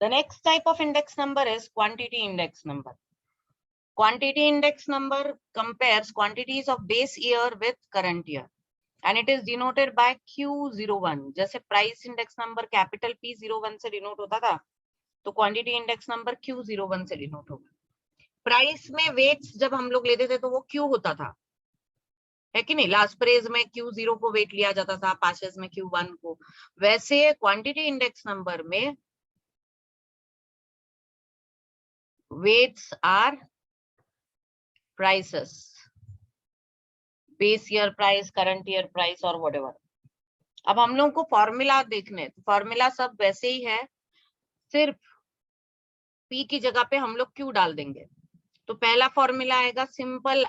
The next type of index number is quantity index number. Quantity index number compares quantities of base year with current year and it is denoted by Q01. जैसे price index number capital P01 से denote होता था, तो quantity index number Q01 से denote होगा. Price में weights जब हम लोग लेते थे तो वो क्यू होता था, है कि नहीं. लास्ट प्रेज में Q0 को वेट लिया जाता था, पासेस में Q1 को. वैसे क्वांटिटी इंडेक्स नंबर में weights are prices, base year price, current year price और व्हाटएवर. अब हम लोग को फॉर्मूला देखने, तो फॉर्मूला सब वैसे ही है, सिर्फ पी की जगह पे हम लोग क्यू डाल देंगे. तो पहला फॉर्मूला आएगा simple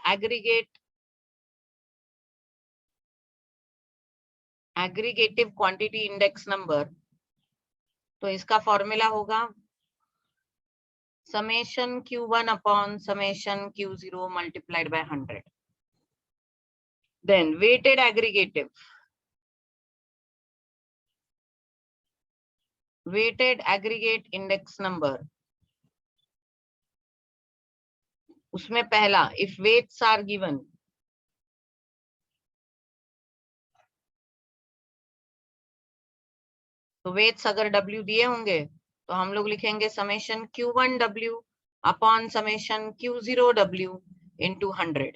aggregative quantity index number. तो इसका फॉर्मूला होगा summation Q1 upon summation Q0 multiplied by 100. Then weighted aggregative, weighted aggregate index number, उसमें पहला इफ वेट्स आर गिवन, तो वेट्स अगर W दिए होंगे तो हम लोग लिखेंगे summation Q1 W upon summation Q0 W into 100.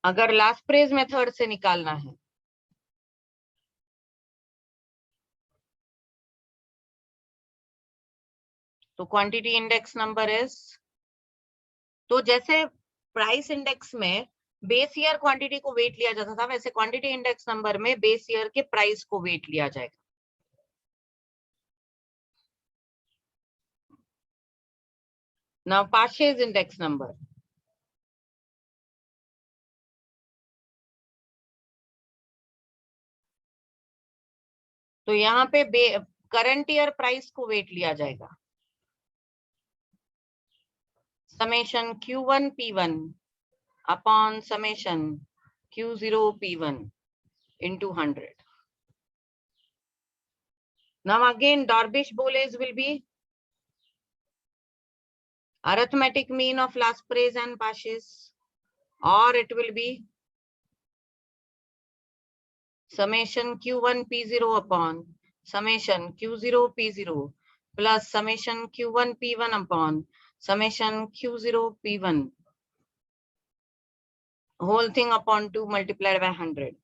अगर लास्ट प्रेज मेथड से निकालना है तो क्वांटिटी इंडेक्स नंबर इज, तो जैसे प्राइस इंडेक्स में बेस ईयर क्वांटिटी को वेट लिया जाता था, वैसे क्वांटिटी इंडेक्स नंबर में बेस ईयर के प्राइस को वेट लिया जाएगा. Now partial index number. तो यहाँ पे करंट ईयर प्राइस को वेट लिया जाएगा, summation Q1 P1 upon summation Q0 P1 into 100. Now again Darvish-Boles will be arithmetic mean of last praise and Pashes, or it will be summation Q1 P0 upon summation Q0 P0 plus summation Q1 P1 upon summation Q0 P1, whole thing upon 2 multiplied by 100.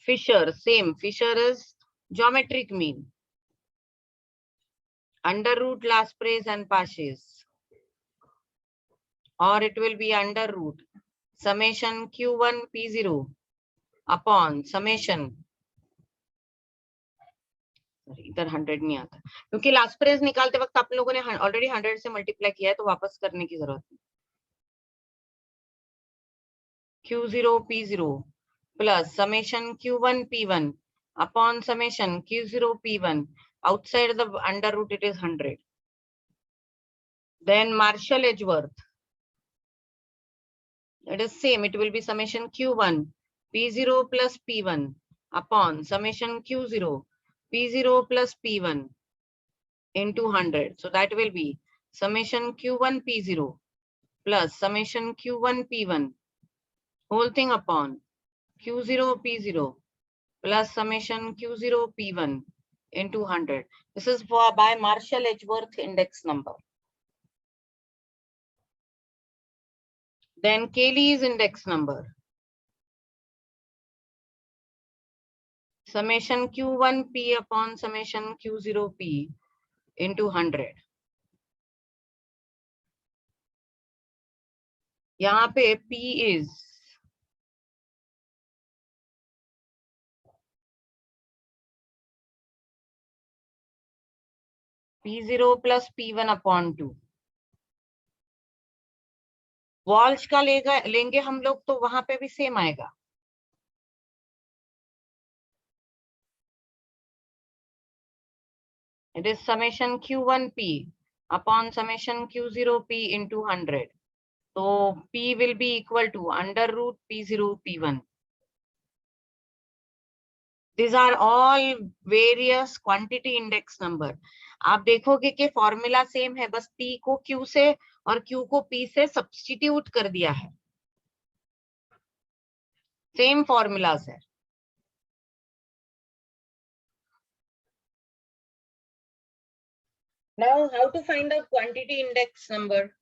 Fisher, same. Fisher is geometric mean, under root last praise and Pashes, or it will be under root summation Q1 P0 upon summation, इधर 100 नहीं आता क्योंकि last press निकालते वक्त आप लोगों ने already 100 से मल्टीप्लाई किया है, तो वापस करने की जरूरत नहीं. Q0 P0 plus summation Q1 P1 upon summation Q0 P1, outside the under root it is 100. Then Marshall Edgeworth, it is same, it will be summation Q1 P0 plus P1 upon summation Q0 P0 plus P1 into 100. So that will be summation Q1 P0 plus summation Q1 P1, whole thing upon Q0 P0 plus summation Q0 P1 into 100. This is by Marshall Edgeworth index number. Then Cayley's index number. Summation Q1 P upon summation Q0 P into 100. यहाँ पे P is P0 plus P1 upon 2. Walsh का लेंगे हम लोग तो वहां पे भी सेम आएगा. It is summation Q1P upon summation Q0P into 100. So P will be equal to under root P0 P1. These are all various quantity index number. आप देखोगे कि फॉर्मूला सेम है, बस P को Q से और Q को P से सब्स्टिट्यूट कर दिया है, सेम फॉर्मूलाज है. Now, how to find out quantity index number?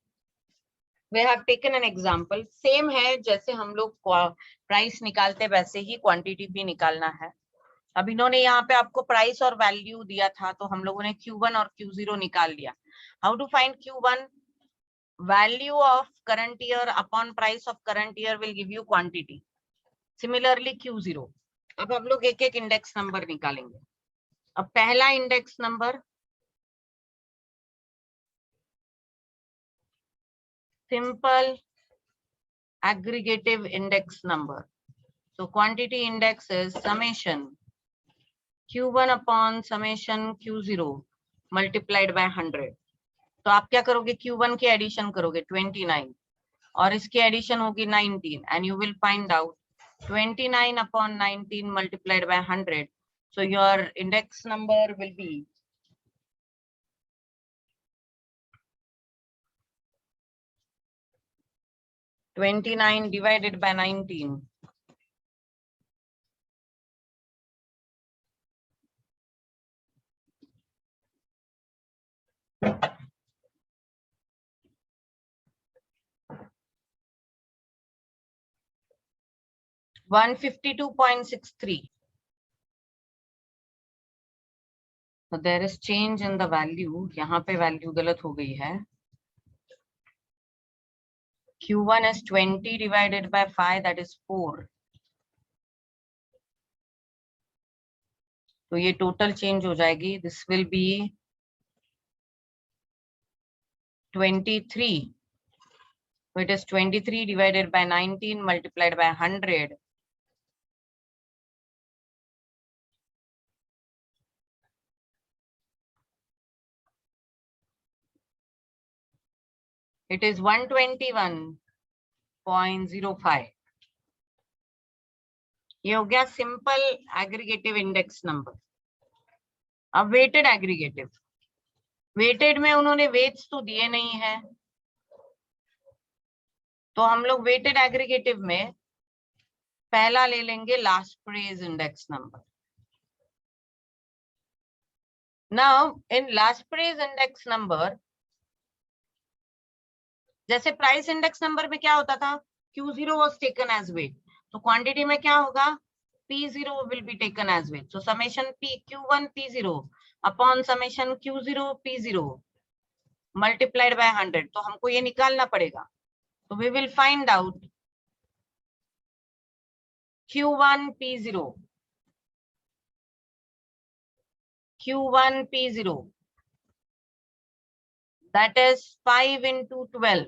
We have taken an example. Same है, जैसे हम लोग प्राइस निकालते वैसे ही क्वांटिटी भी निकालना है. अब इन्होंने यहाँ पे आपको प्राइस और वैल्यू दिया था, तो हम लोगों ने Q1 और Q0 निकाल लिया. How to find Q1? Value of current year upon price of current year will give you quantity. Similarly Q0. अब हम लोग एक एक इंडेक्स नंबर निकालेंगे. अब पहला index number simple aggregative index number. So quantity index is summation Q1 upon summation Q0 multiplied by 100. तो आप क्या करोगे, Q1 की एडिशन करोगे 29 और इसकी एडिशन होगी 19 and you will find out 29 upon 19 multiplied by 100. So your index number will be 29 divided by 19. $152.63. So there is change in the value. यहाँ पे value गलत हो गई है. Q1 is 20 divided by 5, that is 4. तो ये total change हो जाएगी. This will be 23. So it is 23 divided by 19 multiplied by 100. It is 121.05. ये हो गया सिंपल एग्रीगेटिव इंडेक्स नंबर. अब वेटेड एग्रीगेटिव. वेटेड में उन्होंने वेट्स तो दिए नहीं है, तो हम लोग वेटेड एग्रीगेटिव में पहला ले लेंगे last price index number. Now in last price index number, जैसे प्राइस इंडेक्स नंबर में क्या होता था, Q0 was taken as weight, तो क्वांटिटी में क्या होगा, P0 will be taken as weight. So summation Q1 P0 upon summation Q0 P0 multiplied by 100. तो हमको ये निकालना पड़ेगा. So we will find out Q1 P0. Q1 P0. That is 5 into 12.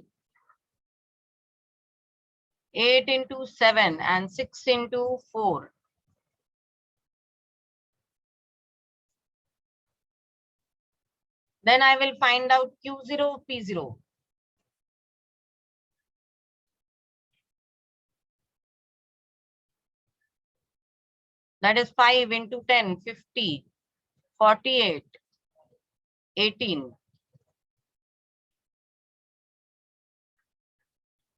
8 into 7 and 6 into 4. Then I will find out Q0 P0. That is 5 into 10, 50, 48, 18.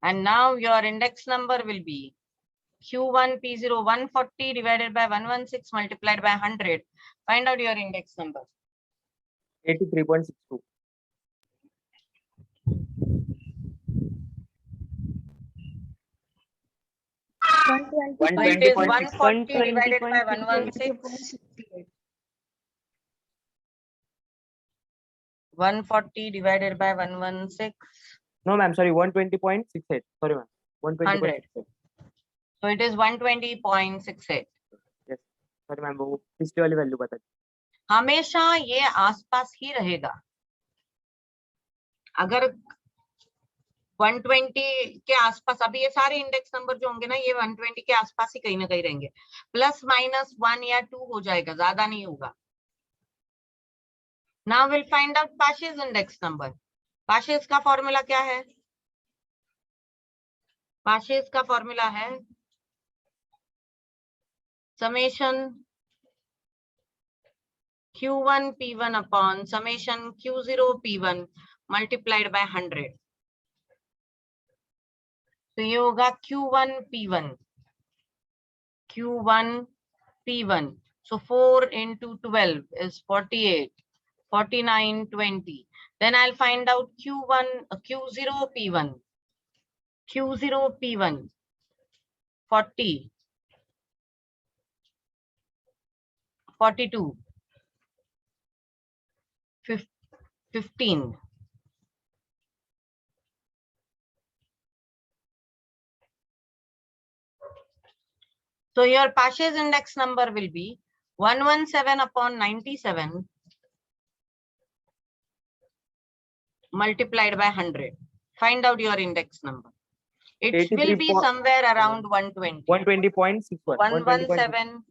And now your index number will be Q1 P0 140 divided by 116 multiplied by 100. Find out your index number. 83.62. It is 140 divided by 116. 140 divided by 116. No, ma'am. Sorry, 120.68. Sorry, ma'am. 120.68. So it is 120.68. Yes. Sorry, ma'am. वो पिछली वाली value बता. हमेशा ये आसपास ही रहेगा. अगर 120 के आसपास, अभी ये सारे इंडेक्स नंबर जो होंगे ना, ये 120 के आसपास ही कहीं ना कहीं रहेंगे. प्लस माइनस 1 या 2 हो जाएगा, ज्यादा नहीं होगा. Now we'll find out Parsh's index number. Parsh's का फॉर्मूला क्या है? Parsh's का फॉर्मूला है summation Q1 P1 upon summation Q0 P1 multiplied by 100. तो ये होगा Q1 P1. Q1 P1. So 4 into 12 is 48, 49, 20. Then I'll find out Q0 P1. Q0 P1, 40, 42, 15. So your Pasch's index number will be 117 upon 97 multiplied by 100. Find out your index number. It will be somewhere around 120. 120.61. 117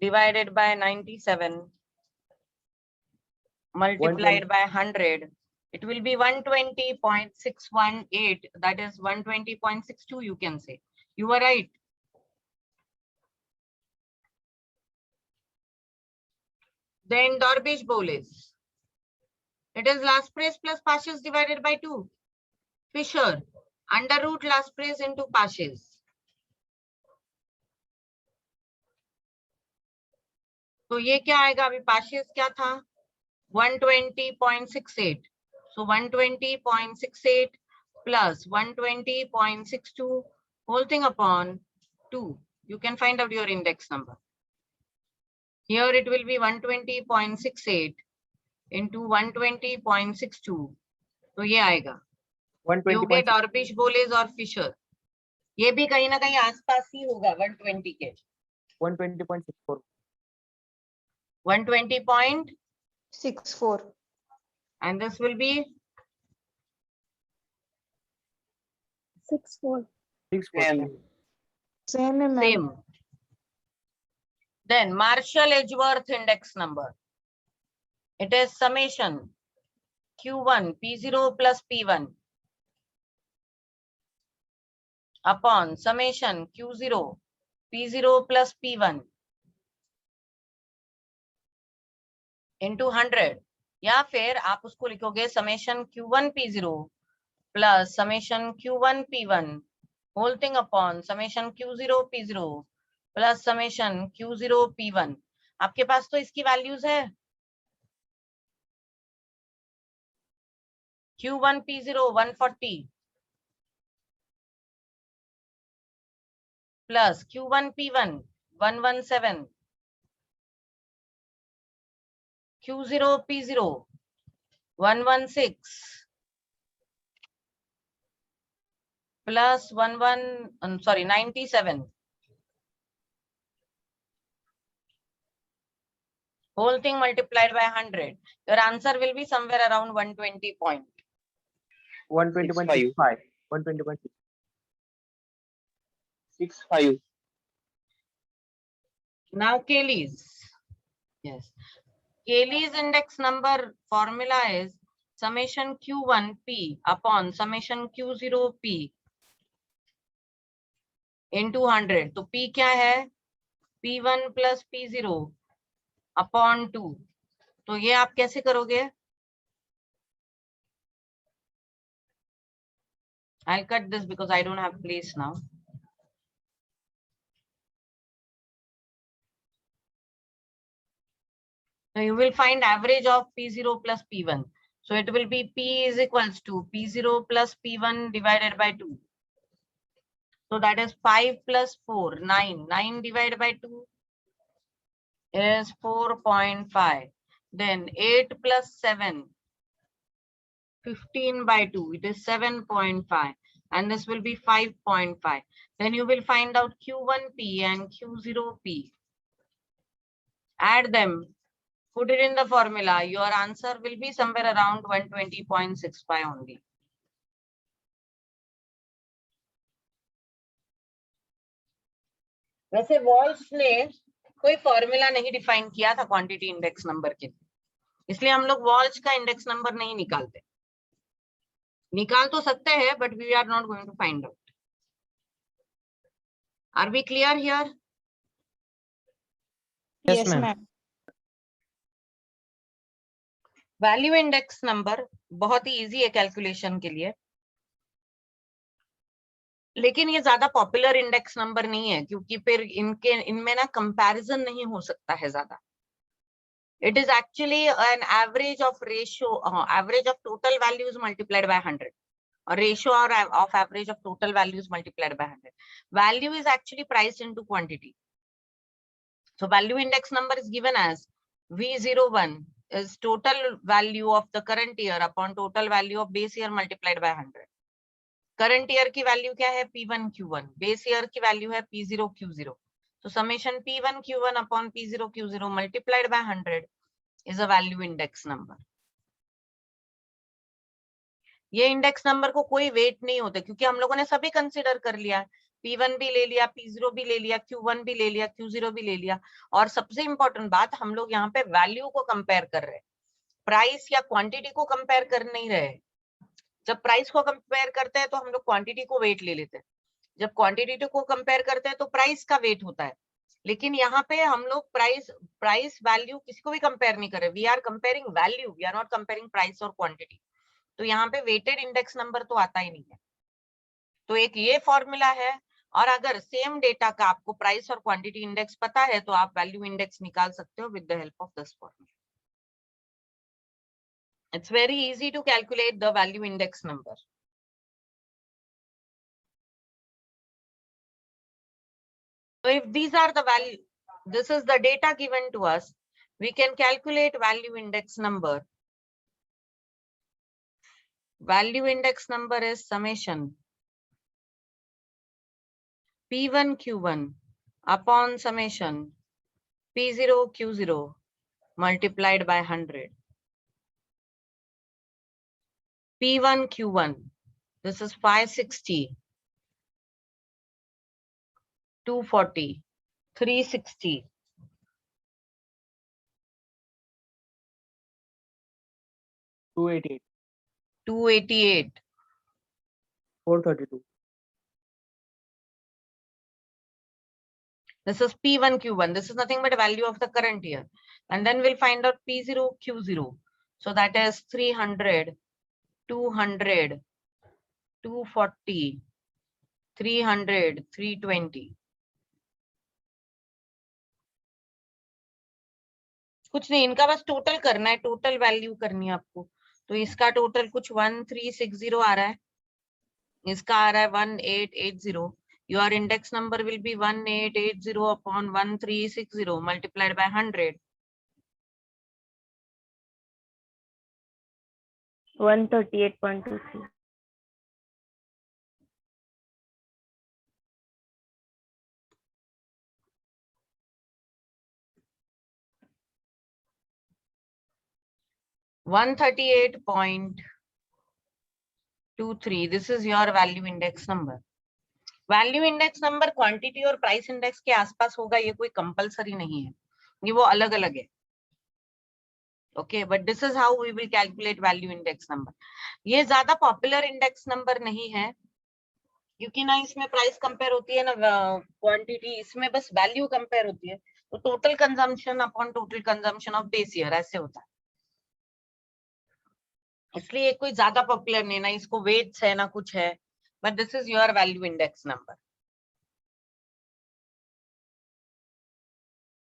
divided by 97 multiplied by 100. It will be 120.618. That is 120.62, you can say. You were right. Then Dorbish-Boles. It is Laspres plus Pasch's divided by 2. Fisher, under root Laspres into Pasch's. तो ये क्या आएगा? अभी Pasch's क्या था? 120.68. So 120.68 plus 120.62 whole thing upon 2. You can find out your index number. Here it will be 120.68 into 120.62. तो ये आएगा. You get Dorbish-Boles और Fisher. ये भी कहीं ना कहीं आसपास ही होगा 120 के. 120.64. 120.64. And this will be 64. 64. same. Then Marshall-Edgeworth index number. It is summation Q1 P0 plus P1 upon summation Q0 P0 plus P1 into 100. या फिर आप उसको लिखोगे summation Q1 P0 plus summation Q1 P1 whole thing upon summation Q0 P0 plus summation Q0 P1. आपके पास तो इसकी values है. Q1 P0 140 plus Q1 P1 117 Q0 P0 116 plus 97 whole thing multiplied by 100. Your answer will be somewhere around 120 point. 120.65. 120.65. Now Cayley's. Yes. Cayley's index number formula is summation Q1P upon summation Q0P into 100. तो P क्या है? P1 plus P0 upon 2. तो ये आप कैसे करोगे? I'll cut this because I don't have place now. So you will find average of P0 plus P1. So it will be P is equals to P0 plus P1 divided by 2. So that is 5 plus 4, 9. 9 divided by 2 is 4.5. Then 8 plus 7, 15 by 2, it is 7.5. And this will be 5.5. Then you will find out Q1P and Q0P. Add them. Put it in the formula. Your answer will be somewhere around 120.65 only. वैसे walls ने कोई formula नहीं define किया था quantity index number के लिए, इसलिए हम लोग वॉल्स का इंडेक्स नंबर नहीं निकालते. निकाल तो सकते हैं, but we are not going to find out. Are we clear here? Yes, ma'am. Value index number बहुत ही इजी है कैलकुलेशन के लिए, लेकिन ये ज्यादा पॉपुलर इंडेक्स नंबर नहीं है क्योंकि फिर इनमें ना कंपैरिजन नहीं हो सकता है ज्यादा. It is actually an average of average of total values multiplied by 100. A ratio of average of total values multiplied by 100. Value is actually priced into quantity. So value index number is given as V01 is total value of the current year upon total value of base year multiplied by 100. Current year की value क्या है? P1 Q1. Base year की value है P0 Q0. So summation P1 Q1 upon P0 Q0 multiplied by 100 is a value index number. ये index number को कोई wait नहीं होता क्योंकि हम लोगों ने सभी कंसीडर कर लिया, P1 भी ले लिया, P0 भी ले लिया, Q1 भी ले लिया, Q0 भी ले लिया. और सबसे इंपॉर्टेंट बात, हम लोग यहाँ पे वैल्यू को कंपेयर कर रहे हैं, प्राइस या क्वांटिटी को कंपेयर कर नहीं रहे. जब प्राइस को कंपेयर करते हैं तो हम लोग क्वांटिटी को वेट ले लेते हैं, जब क्वांटिटी को कंपेयर करते हैं तो प्राइस का वेट होता है. लेकिन यहाँ पे हम लोग प्राइस वैल्यू किसी को भी कंपेयर नहीं कर रहे. We are comparing value, we are not comparing price और क्वांटिटी. तो यहाँ पे वेटेड इंडेक्स नंबर तो आता ही नहीं है. तो एक ये फॉर्मूला है, और अगर सेम डेटा का आपको प्राइस और क्वांटिटी इंडेक्स पता है तो आप वैल्यू इंडेक्स निकाल सकते हो with the help of this formula. It's very easy to calculate the value index number. So if these are the value, this is the data given to us, we can calculate value index number. Value index number is summation P1 Q1 upon summation P0 Q0 multiplied by 100. P1 Q1, this is 560, 240, 360, 288, 288, 432. this is P1 Q1. This is nothing but a value of the current year. And then we'll find out P0 Q0. So that is 300, 200, 240, 300, 320. कुछ नहीं, इनका बस total करना है, total value करनी है आपको. तो इसका टोटल कुछ 1360 आ रहा है, इसका आ रहा है 1880. Your index number will be 1880 upon 1360 multiplied by 100. 138.23. $138.23. This is your value index number. Value index number quantity और प्राइस इंडेक्स के आसपास होगा, ये कोई कंपलसरी नहीं है, ये वो अलग अलग है. Okay, but this is how we will calculate value index number. ये ज्यादा पॉपुलर इंडेक्स नंबर नहीं है क्योंकि ना इसमें प्राइस कंपेयर होती है ना क्वांटिटी, इसमें बस वैल्यू कंपेयर होती है. तो total consumption upon total consumption of base year ऐसे होता है, इसलिए कोई ज्यादा पॉपुलर नहीं, ना इसको वेट्स है ना कुछ है, but this is your value index number.